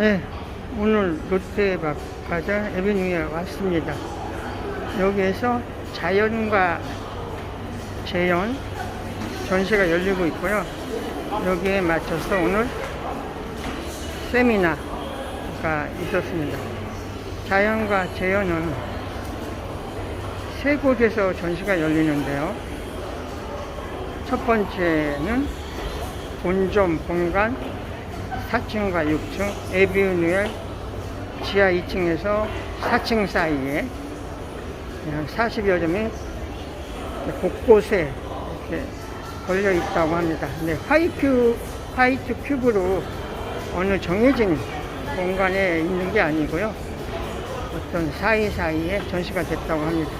네, 오늘 롯데백화점 에비뉴에 왔습니다. 여기에서 자연과 재현 전시가 열리고 있고요. 여기에 맞춰서 오늘 세미나가 있었습니다. 자연과 재현은 세 곳에서 전시가 열리는데요. 첫 번째는 본점 본관 4층과 6층 에비뉴에 지하 2층에서 4층 사이에 40여 점이 곳곳에 이렇게 걸려 있다고 합니다. 근데 화이트 큐브로 어느 정해진 공간에 있는 게 아니고요. 어떤 사이사이에 전시가 됐다고 합니다.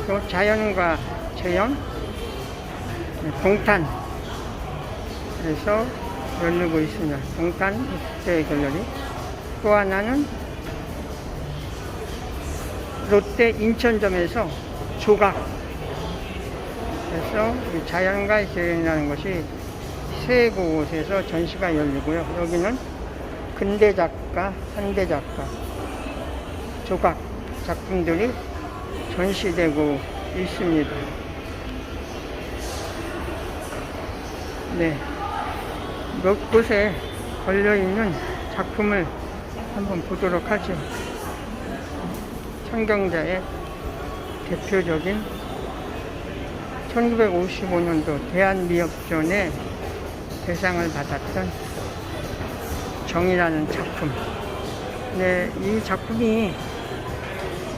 또 자연과 재현 동탄에서 열리고 있습니다. 동탄 국제 갤러리. 또 하나는 롯데 인천점에서 조각. 그래서 자연과 재현이라는 것이 세 곳에서 전시가 열리고요. 여기는 근대 작가, 현대 작가, 조각 작품들이 전시되고 있습니다. 네. 몇 곳에 걸려있는 작품을 한번 보도록 하죠. 청경자의 대표적인 1955년도 대한미역전에 대상을 받았던 정이라는 작품. 네, 이 작품이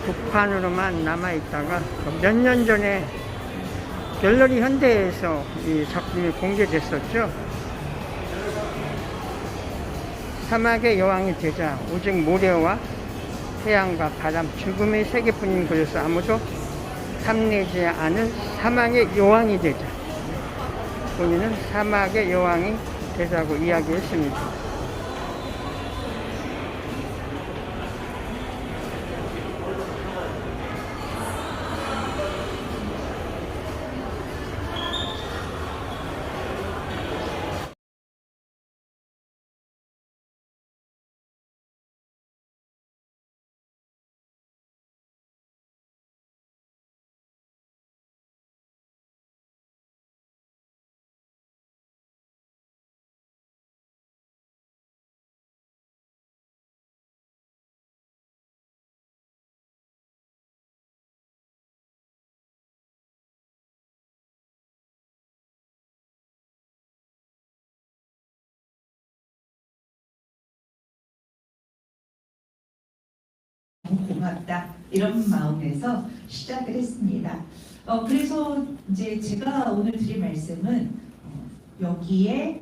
북판으로만 남아있다가 몇 년 전에 갤러리 현대에서 이 작품이 공개됐었죠. 사막의 여왕이 되자 오직 모래와 태양과 바람, 죽음의 세계뿐인 곳에서 아무도 탐내지 않은 사막의 여왕이 되자 본인은 사막의 여왕이 되자고 이야기했습니다. 고맙다 이런 마음에서 시작을 했습니다. 그래서 이제 제가 오늘 드릴 말씀은 여기에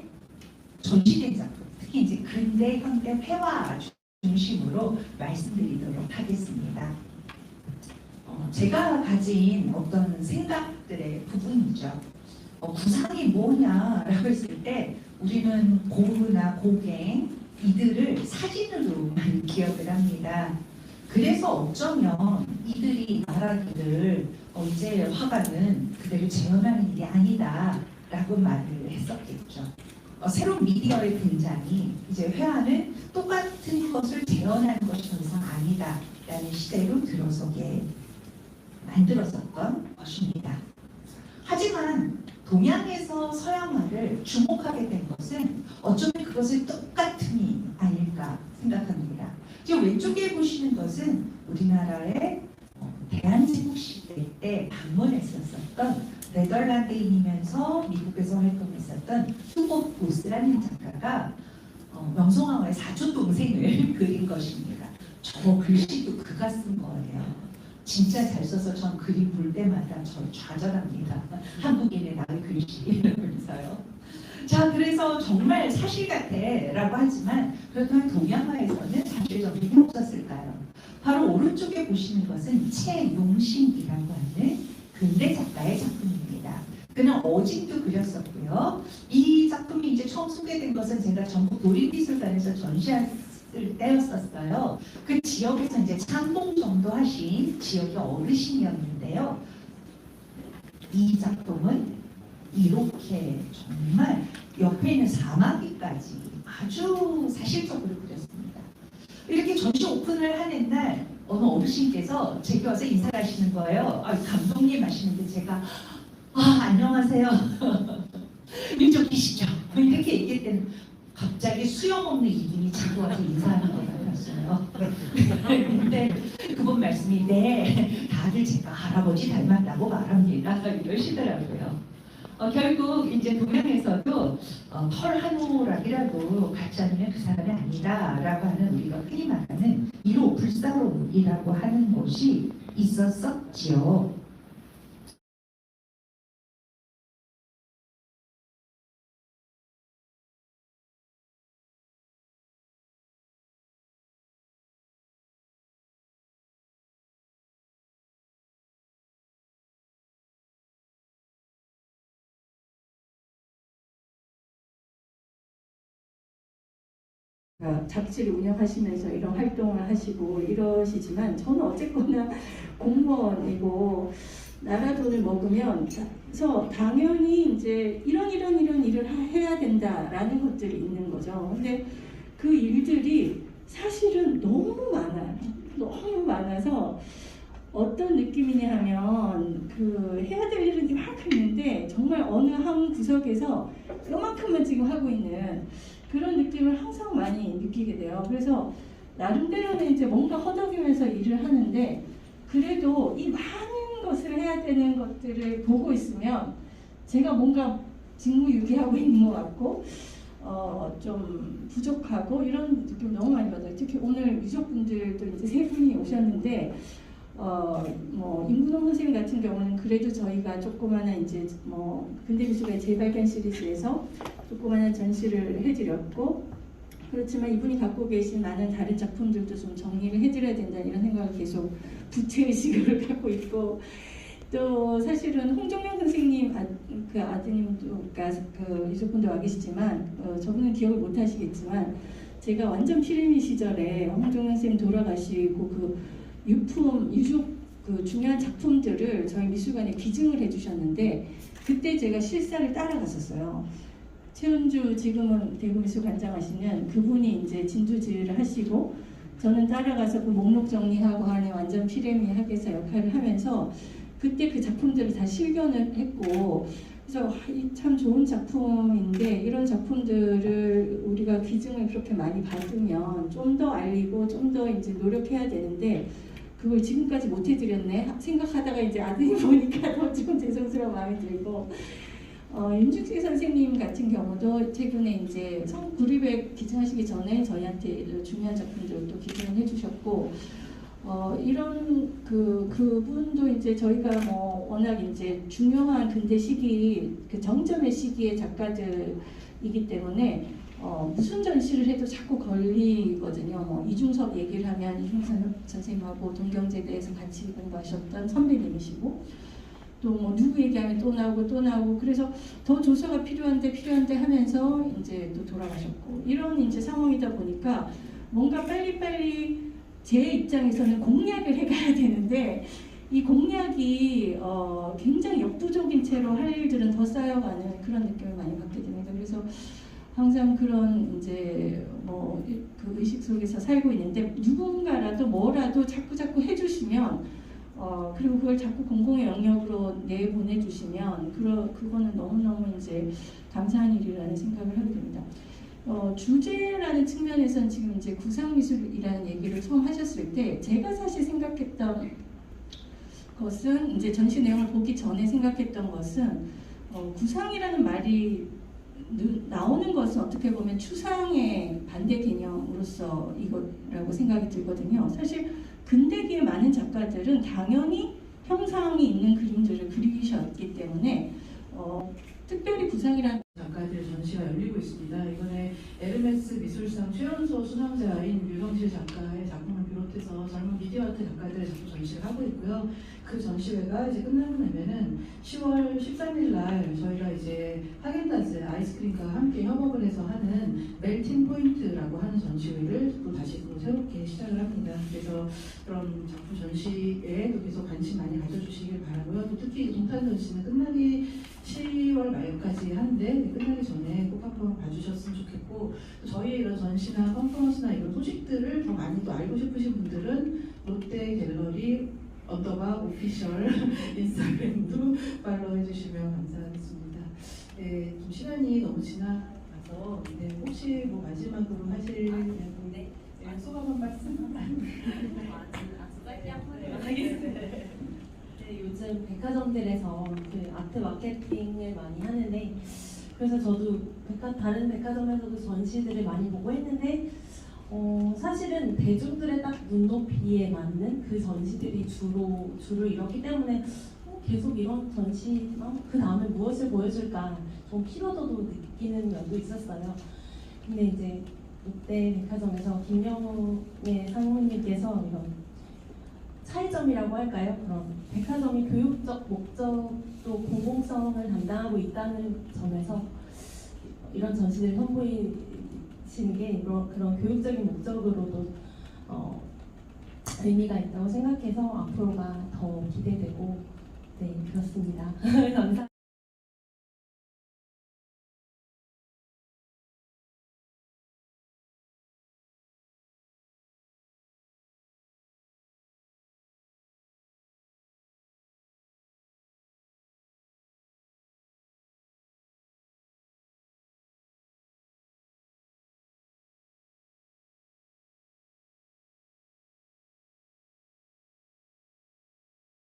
전시된 작품, 특히 이제 근대 현대 회화 중심으로 말씀드리도록 하겠습니다. 제가 가진 어떤 생각들의 부분이죠. 구상이 뭐냐라고 했을 때 우리는 고흐나 고갱 이들을 사진으로 많이 기억을 합니다. 그래서 어쩌면 이들이 말하기를 이제 화가는 그대를 재현하는 일이 아니다 라고 말을 했었겠죠. 새로운 미디어의 등장이 이제 회화는 똑같은 것을 재현하는 것이 더 이상 아니다 라는 시대로 들어서게 만들어졌던 것입니다. 하지만 동양에서 서양화를 주목하게 된 것은 어쩌면 그것의 똑같음이 아닐까 생각합니다. 지금 왼쪽에 보시는 것은 우리나라의 대한제국 시대 때 방문했었던 네덜란드인이면서 미국에서 활동했었던 휴고 보스라는 작가가 명성황후의 사촌 동생을 그린 것입니다. 저 글씨도 그가 쓴 거예요. 진짜 잘 써서 전 그림 볼 때마다 저 좌절합니다. 한국인의 나의 글씨 이러면서요. 자, 그래서 정말 사실 같아라고 하지만 그렇다면 동양화에서는 사실적인 게 없었을까요? 바로 오른쪽에 보시는 것은 채용신이라고 하는 근대 작가의 작품입니다. 그는 어진도 그렸었고요. 이 작품이 이제 처음 소개된 것은 제가 전국 도립미술관에서 전시할 때였었어요. 그 지역에서 이제 창동 정도 하신 지역의 어르신이었는데요. 이 작품은 이렇게 정말 옆에 있는 사마귀까지 아주 사실적으로 그렸습니다. 이렇게 전시 오픈을 하는 날 어느 어르신께서 제게 와서 인사를 하시는 거예요. 아, 감독님 하시는데 제가 안녕하세요. 민족이시죠? 이렇게 얘기했더니 갑자기 수염 없는 이분이 자꾸 와서 인사하는 것 같았어요. 근데 그분 말씀이 네, 다들 제가 할아버지 닮았다고 말합니다. 이러시더라고요. 결국 이제 동양에서도 털 한 호락이라도 같지 않으면 그 사람이 아니다라고 하는 우리가 흔히 말하는 1호 불사론이라고 하는 곳이 있었었지요. 잡지를 운영하시면서 이런 활동을 하시고 이러시지만 저는 어쨌거나 공무원이고 나라 돈을 먹으면 그래서 당연히 이제 이런 일을 해야 된다라는 것들이 있는 거죠. 근데 그 일들이 사실은 너무 많아요. 너무 많아서 어떤 느낌이냐 하면 그 해야 될 일은 이만큼 있는데 정말 어느 한 구석에서 요만큼만 지금 하고 있는 그런 느낌을 항상 많이 느끼게 돼요. 그래서 나름대로는 이제 뭔가 허덕이면서 일을 하는데 그래도 이 많은 것을 해야 되는 것들을 보고 있으면 제가 뭔가 직무유기하고 있는 것 같고 좀 부족하고 이런 느낌 너무 많이 받아요. 특히 오늘 유족분들도 이제 세 분이 오셨는데 뭐 임근홍 선생님 같은 경우는 그래도 저희가 조그마한 이제 뭐 근대미술의 재발견 시리즈에서 조그마한 전시를 해드렸고 그렇지만 이분이 갖고 계신 많은 다른 작품들도 좀 정리를 해드려야 된다 이런 생각을 계속 부채의식을 갖고 있고 또 사실은 홍정명 선생님 그 아드님도 그 유족분도 와 계시지만 저분은 기억을 못 하시겠지만 제가 완전 피레미 시절에 홍정명 선생님 돌아가시고 그 유족 그 중요한 작품들을 저희 미술관에 기증을 해주셨는데 그때 제가 실사를 따라갔었어요. 최은주 지금은 대구미술관장 하시는 그분이 이제 진두지휘를 하시고 저는 따라가서 그 목록 정리하고 하는 완전 피레미 학예사 역할을 하면서 그때 그 작품들을 다 실견을 했고 그래서 참 좋은 작품인데 이런 작품들을 우리가 기증을 그렇게 많이 받으면 좀 더 알리고 좀 더 이제 노력해야 되는데 그걸 지금까지 못 해드렸네 생각하다가 이제 아들이 보니까 더 좀 죄송스러운 마음이 들고 윤중식 선생님 같은 경우도 최근에 이제 성구리백 기증하시기 전에 저희한테 중요한 작품들을 또 기증을 해주셨고 이런 그분도 이제 저희가 뭐 워낙 이제 중요한 근대 시기 그 정점의 시기의 작가들이기 때문에 무슨 전시를 해도 자꾸 걸리거든요. 뭐 이중섭 얘기를 하면 이중섭 선생님하고 동경제대에서 같이 공부하셨던 선배님이시고 또 뭐 누구 얘기하면 또 나오고 그래서 더 조사가 필요한데 하면서 이제 또 돌아가셨고 이런 이제 상황이다 보니까 뭔가 빨리빨리 제 입장에서는 공략을 해가야 되는데 이 공략이 굉장히 역부족인 채로 할 일들은 더 쌓여가는 그런 느낌을 많이 받게 됩니다. 그래서 항상 그런 이제 뭐 그 의식 속에서 살고 있는데 누군가라도 뭐라도 자꾸 해주시면 그리고 그걸 자꾸 공공의 영역으로 내보내주시면 그거는 너무너무 이제 감사한 일이라는 생각을 하게 됩니다. 주제라는 측면에서는 지금 이제 구상미술이라는 얘기를 처음 하셨을 때 제가 사실 생각했던 것은 이제 전시 내용을 보기 전에 생각했던 것은 구상이라는 말이 나오는 것은 어떻게 보면 추상의 반대 개념으로서 이거라고 생각이 들거든요. 사실 근대기의 많은 작가들은 당연히 형상이 있는 그림들을 그리셨기 때문에 특별히 구상이라는 작가들의 전시가 열리고 있습니다. 이번에 에르메스 미술상 최연소 수상자인 유성실 작가의 작품을 비롯해서 젊은 미디어 아트 작가들의 작품 전시를 하고 있고요. 그 전시회가 이제 끝나고 나면은 10월 13일 날 저희가 이제 하겐다즈 아이스크림과 함께 협업을 해서 하는 멜팅 포인트라고 하는 전시회를 또 다시 또 새롭게 시작을 합니다. 그래서 그래서 그런 작품 전시에 또 계속 관심 많이 가져주시길 바라고요. 또 특히 동탄 전시는 끝나기 10월 말까지 하는데 끝나기 전에 꼭 한번 봐주셨으면 좋겠고, 또 저희의 이런 전시나 컨퍼런스나 이런 소식들을 더 많이 또 알고 싶으신 분들은 롯데 갤러리 언더바 오피셜 인스타그램도 팔로우해 주시면 감사하겠습니다. 네, 좀 시간이 너무 지나가서 네, 혹시 뭐 마지막으로 하실 네. 소감 한 말씀? 아주 짧게 한번 하겠습니다. 네, 요즘 백화점들에서 그 아트 마케팅을 많이 하는데, 그래서 저도 다른 백화점에서도 전시들을 많이 보고 했는데, 사실은 대중들의 딱 눈높이에 맞는 그 전시들이 주로 이렇기 때문에 계속 이런 전시, 그 다음에 무엇을 보여줄까 좀 피로도도 느끼는 면도 있었어요. 근데 이제 롯데 백화점에서 김영웅의 상무님께서 이런 차이점이라고 할까요? 그런 백화점이 교육적 목적 또 공공성을 담당하고 있다는 점에서 이런 전시를 선보이시는 게 그런 교육적인 목적으로도 의미가 있다고 생각해서 앞으로가 더 기대되고 네 그렇습니다. 감사합니다.